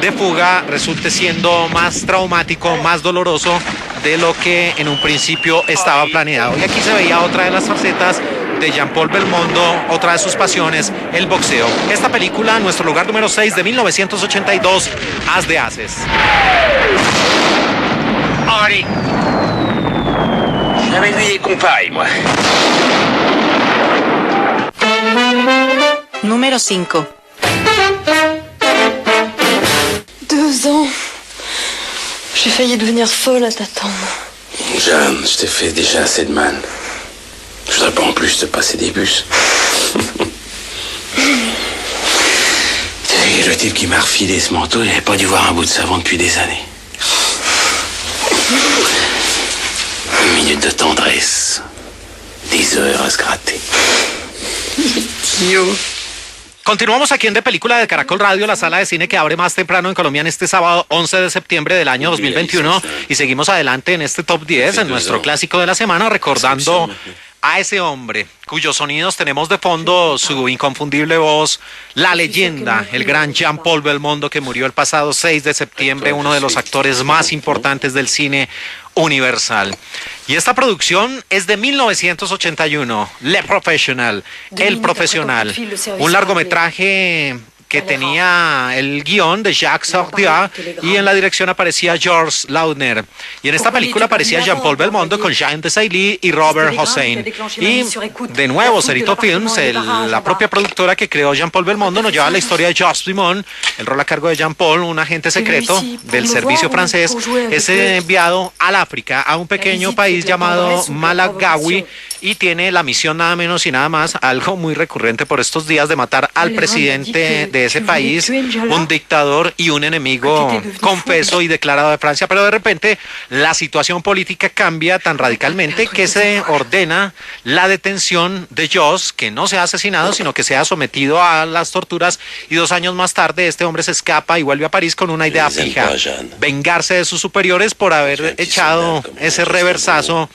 de fuga resulte siendo más traumático, más doloroso de lo que en un principio estaba planeado. Y aquí se veía otra de las facetas de Jean-Paul Belmondo, otra de sus pasiones, el boxeo. Esta película, nuestro lugar número 6 de 1982, As de Haces. Henri, j'avais vu des compagnes, moi. Número 5. 2 ans. J'ai failli devenir folle à t'attendre. Jeanne, je t'ai fait déjà assez de mal. Je voudrais pas en plus te passer des bus. Le type qui m'a refilé ce manteau, il n'avait pas dû voir un bout de savon depuis des années. Une minute de tendresse. 10 heures à se gratter. Idiot. Continuamos aquí en De Película de Caracol Radio, la sala de cine que abre más temprano en Colombia en este sábado 11 de septiembre del año 2021, y seguimos adelante en este top 10, en nuestro clásico de la semana, recordando a ese hombre cuyos sonidos tenemos de fondo, su inconfundible voz, la leyenda, el gran Jean-Paul Belmondo, que murió el pasado 6 de septiembre, uno de los actores más importantes del cine universal. Y esta producción es de 1981, Le Professionnel, El Profesional, un largometraje que tenía el guión de Jacques Sardiat y en la dirección aparecía Georges Lautner. Y en esta película aparecía Jean-Paul Belmondo con Jean Desailly y Robert Hossein. Y de nuevo, Cerito Films, la propia productora que creó Jean-Paul Belmondo, nos lleva a la historia de Georges Dumont, el rol a cargo de Jean-Paul, un agente secreto del servicio francés, es enviado al África, a un pequeño país llamado Malawi, y tiene la misión nada menos y nada más, algo muy recurrente por estos días, de matar al presidente de ese país, un dictador y un enemigo confeso y declarado de Francia. Pero de repente la situación política cambia tan radicalmente que se ordena la detención de Jos, que no sea asesinado, sino que sea sometido a las torturas, y 2 años más tarde este hombre se escapa y vuelve a París con una idea fija: vengarse de sus superiores por haber echado ese reversazo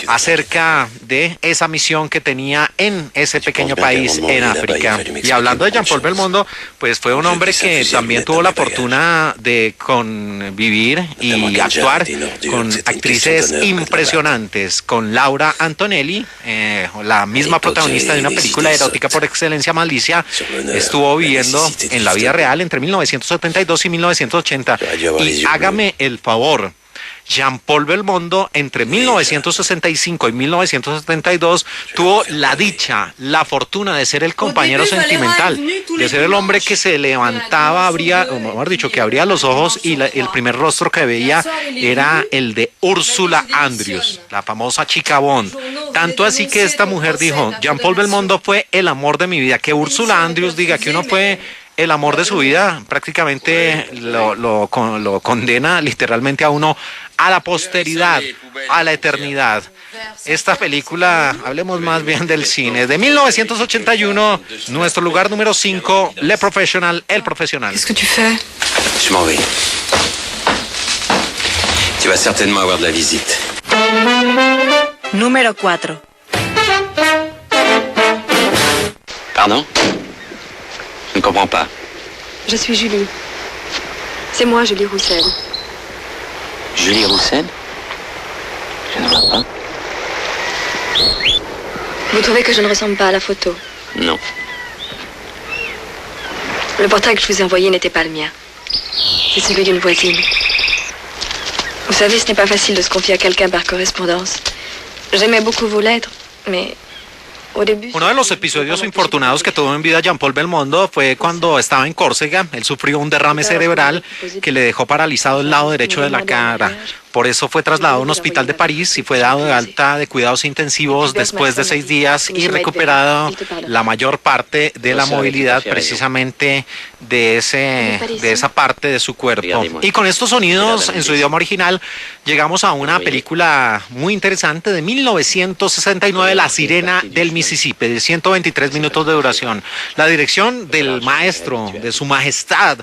acerca de esa misión que tenía en ese pequeño país en África. Y hablando de Jean-Paul Belmondo, pues fue un hombre que también tuvo la fortuna de convivir y actuar con actrices impresionantes, con Laura Antonelli, la misma protagonista de una película erótica por excelencia, Malicia. Estuvo viviendo en la vida real entre 1972 y 1980. Y hágame el favor, Jean-Paul Belmondo entre 1965 y 1972 tuvo la dicha, la fortuna de ser el compañero sentimental, de ser el hombre que se levantaba, abría, o mejor dicho, que abría los ojos y el primer rostro que veía era el de Ursula Andrews, la famosa chica Bond. Tanto así que esta mujer dijo: Jean-Paul Belmondo fue el amor de mi vida. Que Ursula Andrews diga que uno fue el amor de su vida, prácticamente lo condena literalmente a uno a la posteridad, a la eternidad. Esta película, hablemos más bien del cine, de 1981, nuestro lugar número 5, Le Professionnel, El Profesional. Qu'est-ce que tu fais? Je m'en vais. Tu Tu vas certainement avoir de la visite. Número 4. Pardon? Je ne comprends pas. Je suis Julie. C'est moi, Julie Roussel. Julie Roussel? Je ne vois pas. Vous trouvez que je ne ressemble pas à la photo? Non. Le portrait que je vous ai envoyé n'était pas le mien. C'est celui d'une voisine. Vous savez, ce n'est pas facile de se confier à quelqu'un par correspondance. J'aimais beaucoup vos lettres, mais au début... Uno de los episodios infortunados que tuvo en vida Jean-Paul Belmondo fue cuando estaba en Córcega. Él sufrió un derrame cerebral que le dejó paralizado el lado derecho de la cara. Por eso fue trasladado a un hospital de París y fue dado de alta de cuidados intensivos después de 6 días y recuperado la mayor parte de la movilidad precisamente de esa parte de su cuerpo. Y con estos sonidos en su idioma original llegamos a una película muy interesante de 1969, La Sirena del Mississippi, de 123 minutos de duración. La dirección del maestro, de su majestad,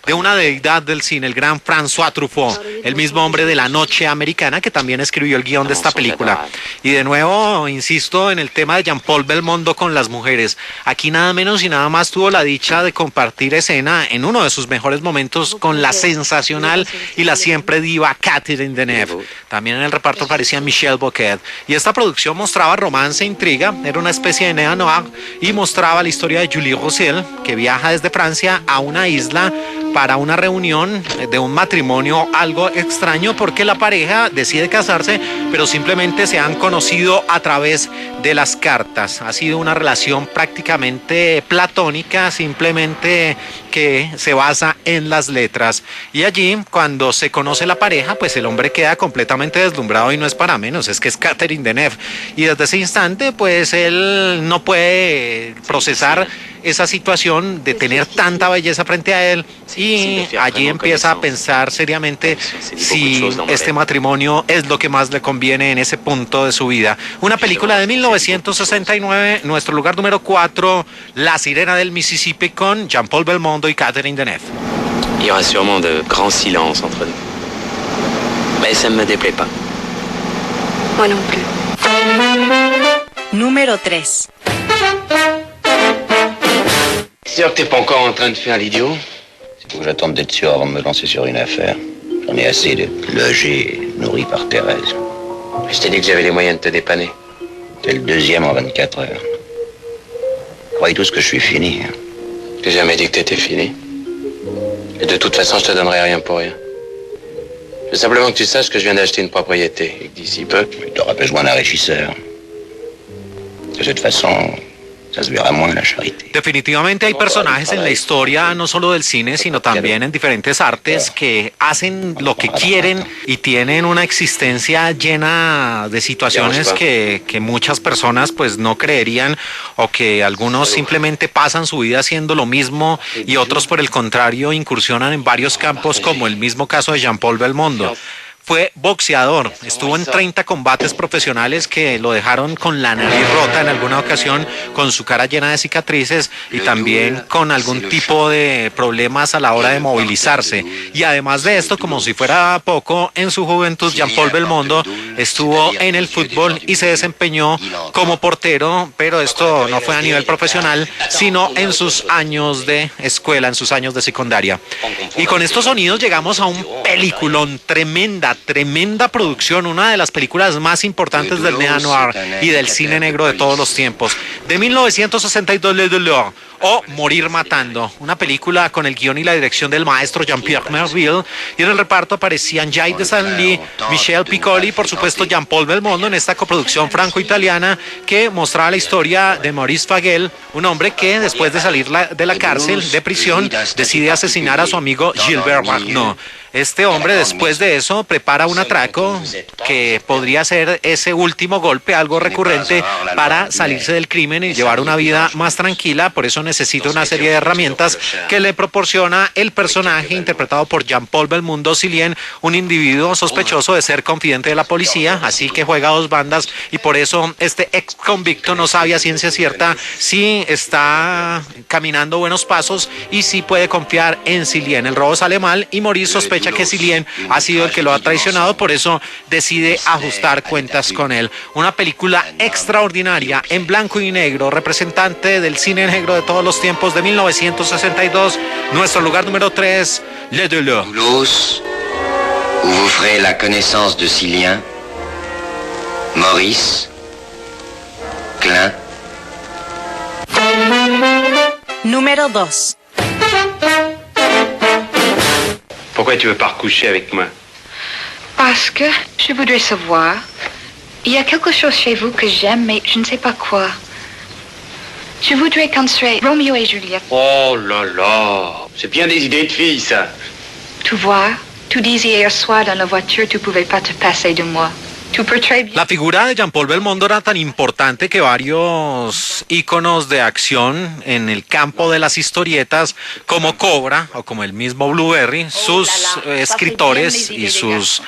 de una deidad del cine, el gran François Truffaut, el mismo hombre de La Noche Americana, que también escribió el guión de esta película. Y de nuevo, insisto en el tema de Jean-Paul Belmondo con las mujeres. Aquí nada menos y nada más tuvo la dicha de compartir escena en uno de sus mejores momentos con la sensacional y la siempre diva Catherine Deneuve. También en el reparto aparecía Michel Bouquet. Y esta producción mostraba romance e intriga, era una especie de neo-noir y mostraba la historia de Julie Roussel, que viaja desde Francia a una isla para una reunión de un matrimonio algo extraño porque la pareja decide casarse, pero simplemente se han conocido a través de las cartas. Ha sido una relación prácticamente platónica, simplemente que se basa en las letras. Y allí, cuando se conoce la pareja, pues el hombre queda completamente deslumbrado y no es para menos, es que es Catherine Deneuve. Y desde ese instante, pues él no puede procesar esa situación de tener tanta belleza frente a él y allí empieza a pensar seriamente si este matrimonio es lo que más le conviene en ese punto de su vida. Una película de 1969, nuestro lugar número 4, La Sirena del Mississippi, con Jean-Paul Belmondo y Catherine Deneuve. Il y aura sûrement de grands silences entre nous. Mais ça ne me déplaît pas. Moi non plus. Número 3. Sûr que t'es pas encore en train de faire l'idiot? Il faut que j'attende d'être sûr avant de me lancer sur une affaire. J'en ai assez d'être logé et nourri par Thérèse. Je t'ai dit que j'avais les moyens de te dépanner. T'es le deuxième en 24 heures. Croyez tous que je suis fini. Hein. J'ai jamais dit que t'étais fini. Et de toute façon, je te donnerai rien pour rien. Je veux simplement que tu saches que je viens d'acheter une propriété et que d'ici peu... Mais t'auras besoin d'un régisseur. De cette façon... Definitivamente hay personajes en la historia, no solo del cine, sino también en diferentes artes, que hacen lo que quieren y tienen una existencia llena de situaciones que muchas personas pues no creerían, o que algunos simplemente pasan su vida haciendo lo mismo y otros por el contrario incursionan en varios campos, como el mismo caso de Jean-Paul Belmondo. Fue boxeador, estuvo en 30 combates profesionales que lo dejaron con la nariz rota en alguna ocasión, con su cara llena de cicatrices y también con algún tipo de problemas a la hora de movilizarse. Y además de esto, como si fuera poco, en su juventud Jean-Paul Belmondo estuvo en el fútbol y se desempeñó como portero, pero esto no fue a nivel profesional, sino en sus años de escuela, en sus años de secundaria. Y con estos sonidos llegamos a un peliculón, tremenda producción, una de las películas más importantes del neo-noir y del cine negro de todos los tiempos. De 1962, Le Douleur, o Morir Matando, una película con el guión y la dirección del maestro Jean-Pierre Melville, y en el reparto aparecían Jay Desailly, Michel Piccoli y por supuesto Jean-Paul Belmondo en esta coproducción franco-italiana que mostraba la historia de Maurice Fagel, un hombre que después de salir de la cárcel, de prisión, decide asesinar a su amigo Gilbert Magnon. Este hombre después de eso prepara un atraco que podría ser ese último golpe, algo recurrente, para salirse del crimen y llevar una vida más tranquila. Por eso necesita una serie de herramientas que le proporciona el personaje interpretado por Jean-Paul Belmondo Cillian, un individuo sospechoso de ser confidente de la policía, así que juega a dos bandas y por eso este ex convicto no sabe a ciencia cierta si está caminando buenos pasos y si puede confiar en Cillian. El robo sale mal y Maurice sospecha sospecha que Cillian ha sido el que lo ha traicionado, por eso decide ajustar cuentas con él. Una película extraordinaria en blanco y negro, representante del cine negro de todos los tiempos de 1962. Nuestro lugar número 3, Le Deleu. Toulouse, où vous ferez la connaissance de Cillian, Maurice, Klein. Número 2. Pourquoi tu veux pas recoucher avec moi? Parce que je voudrais savoir. Il y a quelque chose chez vous que j'aime, mais je ne sais pas quoi. Je voudrais qu'on soit Roméo et Juliette. Oh là là, c'est bien des idées de filles, ça. Tu vois, tu disais hier soir dans la voiture, tu pouvais pas te passer de moi. Tu portrais bien. La figura de Jean-Paul Belmondo era tan importante que varios íconos de acción en el campo de las historietas, como Cobra o como el mismo Blueberry, sus escritores y sus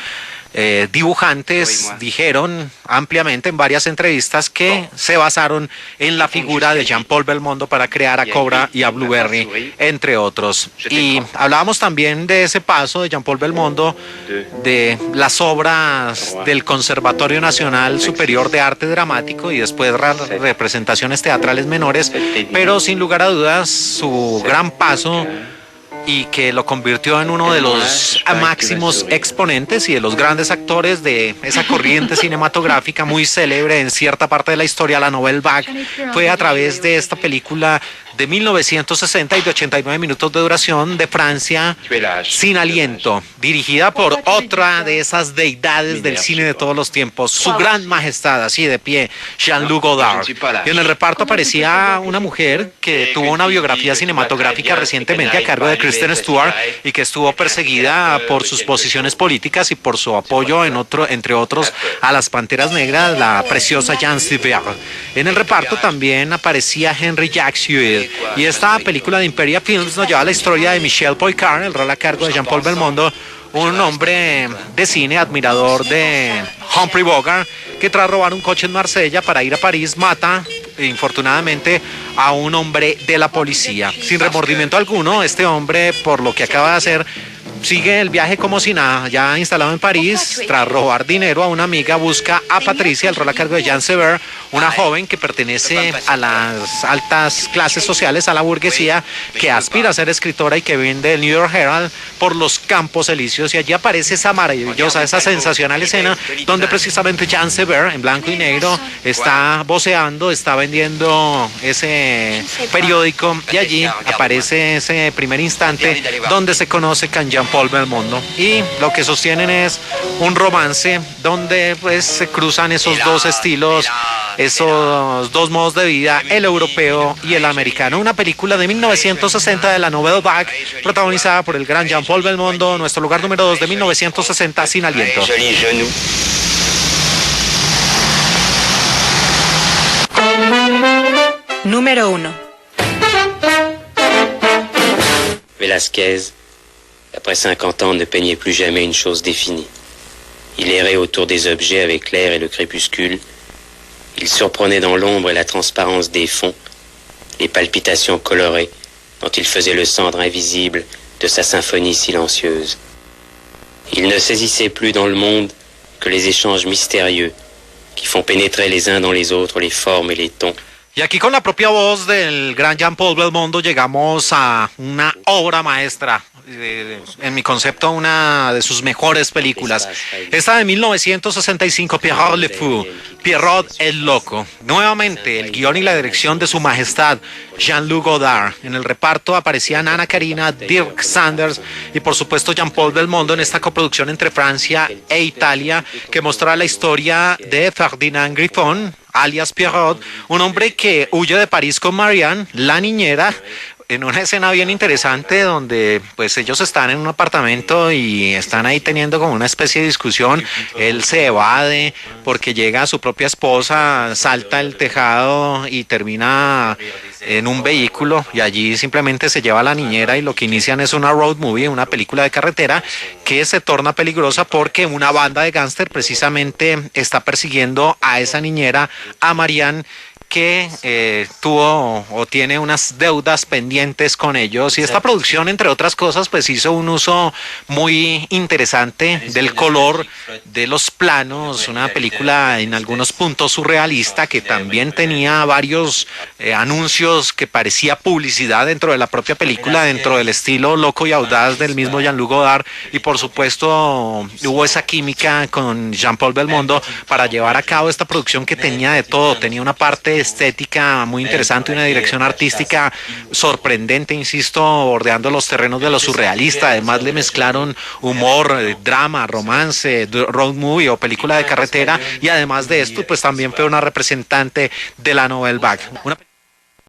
dibujantes dijeron ampliamente en varias entrevistas que se basaron en la figura de Jean-Paul Belmondo para crear a Cobra y a Blueberry, entre otros. Y hablábamos también de ese paso de Jean-Paul Belmondo, de las obras del Conservatorio Nacional Superior de Arte Dramático y después representaciones teatrales menores, pero sin lugar a dudas su gran paso y que lo convirtió en uno de los máximos exponentes y de los grandes actores de esa corriente cinematográfica muy célebre en cierta parte de la historia, la Nouvelle Vague, fue a través de esta película de 1960 y de 89 minutos de duración de Francia, Sin Aliento, dirigida por otra de esas deidades del cine de todos los tiempos, su gran majestad, así de pie, Jean-Luc Godard. Y en el reparto aparecía una mujer que tuvo una biografía cinematográfica recientemente a cargo de Kristen Stewart y que estuvo perseguida por sus posiciones políticas y por su apoyo, entre otros, a las Panteras Negras, la preciosa Jeanne Sever. En el reparto también aparecía Henry Jacques Huguet. Y esta película de Imperia Films nos lleva a la historia de Michel Poicard, el rol a cargo de Jean-Paul Belmondo, un hombre de cine, admirador de Humphrey Bogart, que tras robar un coche en Marsella para ir a París, mata, infortunadamente, a un hombre de la policía. Sin remordimiento alguno, este hombre, por lo que acaba de hacer, sigue el viaje como si nada. Ya instalado en París, tras robar dinero a una amiga, busca a Patricia, el rol a cargo de Jeanne Sever, una joven que pertenece a las altas clases sociales, a la burguesía, que aspira a ser escritora y que vende el New York Herald por los Campos Elíseos. Y allí aparece esa maravillosa, esa sensacional escena donde precisamente Jeanne Sever, en blanco y negro, está voceando, está vendiendo ese periódico, y allí aparece ese primer instante donde se conoce con Jean-Paul Belmondo, y lo que sostienen es un romance donde pues se cruzan esos dos estilos, esos dos modos de vida, el europeo y el americano. Una película de 1960 de la Nouvelle Vague, protagonizada por el gran Jean-Paul Belmondo. Nuestro lugar número 2 de 1960, Sin Aliento. Número 1. Velázquez, après 50 ans, ne peignait plus jamais une chose définie. Il errait autour des objets avec l'air et le crépuscule. Il surprenait dans l'ombre et la transparence des fonds, les palpitations colorées dont il faisait le centre invisible de sa symphonie silencieuse. Il ne saisissait plus dans le monde que les échanges mystérieux qui font pénétrer les uns dans les autres les formes et les tons. Y aquí con la propia voz del gran Jean-Paul Belmondo llegamos a una obra maestra, en mi concepto una de sus mejores películas. Esta de 1965, Pierrot le Fou, Pierrot el Loco. Nuevamente el guión y la dirección de su majestad Jean-Luc Godard. En el reparto aparecían Ana Karina, Dirk Sanders y por supuesto Jean-Paul Belmondo en esta coproducción entre Francia e Italia, que mostraba la historia de Ferdinand Griffon, alias Pierrot, un hombre que huye de París con Marianne, la niñera, en una escena bien interesante donde pues ellos están en un apartamento y están ahí teniendo como una especie de discusión. Él se evade porque llega a su propia esposa, salta el tejado y termina en un vehículo, y allí simplemente se lleva a la niñera, y lo que inician es una road movie, una película de carretera que se torna peligrosa porque una banda de gángster precisamente está persiguiendo a esa niñera, a Marianne, que tuvo o tiene unas deudas pendientes con ellos, y esta producción, entre otras cosas, pues hizo un uso muy interesante del color, de los planos, una película en algunos puntos surrealista que también tenía varios anuncios que parecía publicidad dentro de la propia película, dentro del estilo loco y audaz del mismo Jean-Luc Godard, y por supuesto hubo esa química con Jean-Paul Belmondo para llevar a cabo esta producción que tenía de todo, tenía una parte estética muy interesante, una dirección artística sorprendente, insisto, bordeando los terrenos de lo surrealista. Además le mezclaron humor, drama, romance, road movie o película de carretera, y además de esto pues también fue una representante de la Nouvelle Vague.